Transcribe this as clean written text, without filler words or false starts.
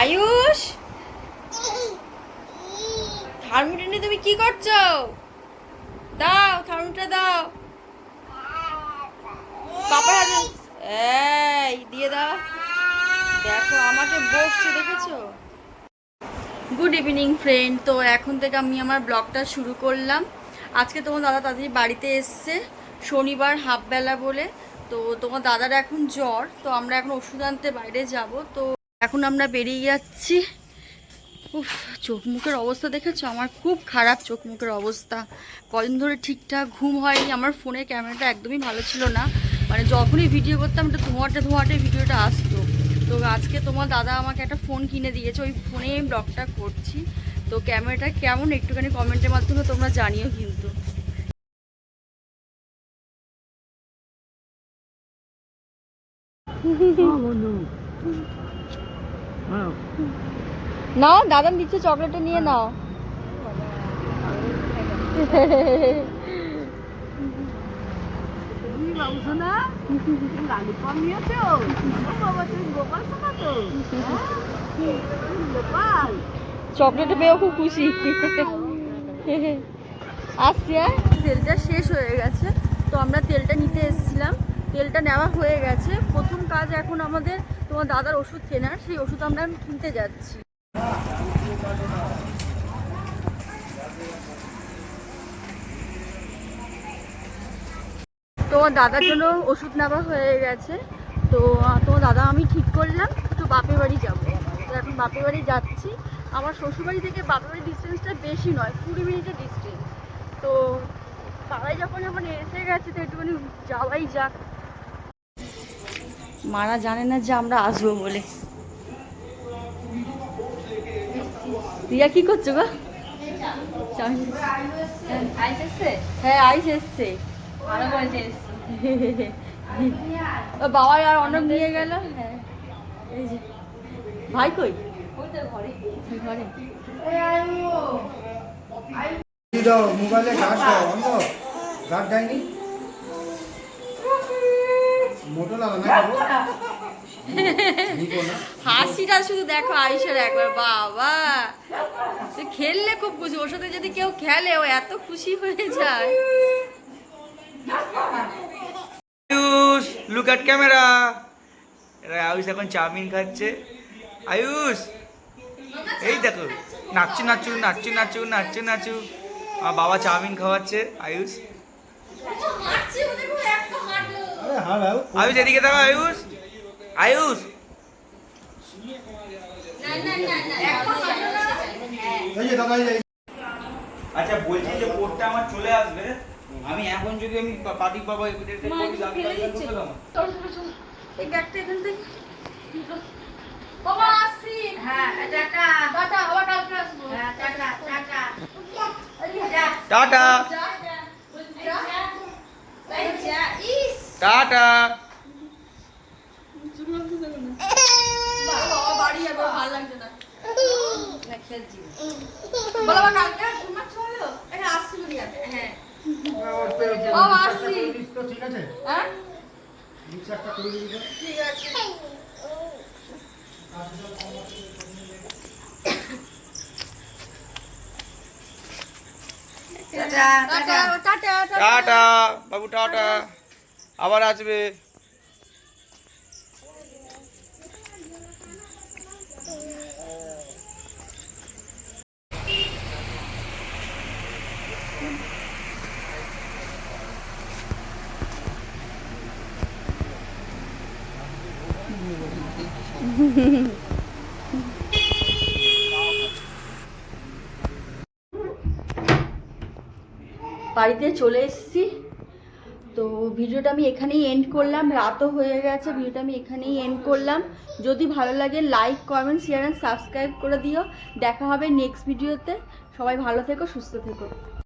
Ayush, thermometer নিয়ে তুমি কি করছো? দাও থার্মোমিটার দাও। পাপার হাতে এই দিয়ে দাও। দেখো আমাকে বকছে, দেখেছো? Good evening friend. তো এখন থেকে আমি আমার ব্লগটা শুরু করলাম। আজকে তোমার দাদা তাড়াতাড়ি বাড়িতে এসছে, শনিবার হাফবেলা বলে। তো তোমার দাদার এখন জ্বর, তো আমরা এখন ওষুধ আনতে বাইরে যাব। তো এখন আমরা বেরিয়ে যাচ্ছি। উফ, চোখ মুখের অবস্থা দেখেছো? আমার খুব খারাপ চোখ মুখের অবস্থা। কদিন ধরে ঠিকঠাক ঘুম হয়নি। আমার ফোনের ক্যামেরাটা একদমই ভালো ছিল না, মানে যখনই ভিডিও করতাম একটা ধোঁয়াটে ধোঁয়াটে ভিডিওটা আসতো। তো আজকে তোমার দাদা আমাকে একটা ফোন কিনে দিয়েছে, ওই ফোনেই আমি ব্লগটা করছি। তো ক্যামেরাটা কেমন একটুখানি কমেন্টের মাধ্যমে তোমরা জানিও কিন্তু। নাও, দাদা দিচ্ছে, চকলেটটা নিয়ে নাও। চকলেটটা পেয়েও খুব খুশি। আসছি। তেলটা শেষ হয়ে গেছে, তো আমরা তেলটা নিতে এসেছিলাম। তেলটা নেওয়া হয়ে গেছে। প্রথম কাজ এখন আমাদের তোমার দাদার ওষুধ কেনার, সেই ওষুধ আমরা কিনতে যাচ্ছি। তোমার দাদার জন্য ওষুধ নেওয়া হয়ে গেছে। তো তোমার দাদা আমি ঠিক করলাম একটু বাপের বাড়ি যাবো। তো এখন বাপের বাড়ি যাচ্ছি। আমার শ্বশুরবাড়ি থেকে বাপের বাড়ির ডিস্টেন্সটা বেশি নয়, 20 মিনিটের ডিস্টেন্স। তো পাড়ায় যখন এসে গেছে, তো একটুখানি যাওয়াই যাক। মারা জানে না যে আমরা আসবো বলে। রিয়া কি করছো গো? হ্যাঁ আইস এসছে। বাবা আর অনেক নিয়ে গেল। হ্যাঁ এই যে ভাই কই? ঘরে। মোবাইলে গার্ড দাও, অন্ধ গার্ড দেয়নি। হাসিটা শুধু দেখো আয়ুষের একবার। বাবা সে খেললে খুব খুশি, ওর সাথে যদি কেউ খেলে ও এত খুশি হয়ে যায়। Ayush, look at camera. Ayush এখন চাউমিন খাচ্ছে। আয়ুষ এই দেখো, নাচু নাচু নাচু নাচু নাচু নাচু। আমার বাবা চাউমিন খাওয়াচ্ছে আয়ুষ। আয়ুষ এদিকে দেখো। আয়ুষ, আয়ুষ আচ্ছা বলছি যে কোডটা আমার চলে আসবে। আমি এখন যদি আমি পার্টি পাবো এই ব্যাগটা এখান থেকে বাবা আসছি। হ্যাঁ টাটা টাটা, আবার কালকে আসবো। হ্যাঁ টাটা টাটা টাটা টাটা। বাবা বাড়ি যাবে, ভালো লাগছে না। বলো আবার কালকে তোমার চলো। হ্যাঁ আসছি রিয়া। হ্যাঁ ও আসছি। ঠিক আছে, হ্যাঁ রিচার্জটা করে দিবি। ঠিক আছে। টাটা বাবু, টাটা। আবার আসবে। বাড়িতে চলে এসেছি। তো ভিডিওটা আমি এখানেই এন্ড করলাম, রাতও হয়ে গেছে। ভিডিওটা আমি এখানেই এন্ড করলাম। যদি ভালো লাগে like comment share and subscribe করে দিও। দেখা হবে নেক্সট ভিডিওতে। সবাই ভালো থেকো, সুস্থ থেকো।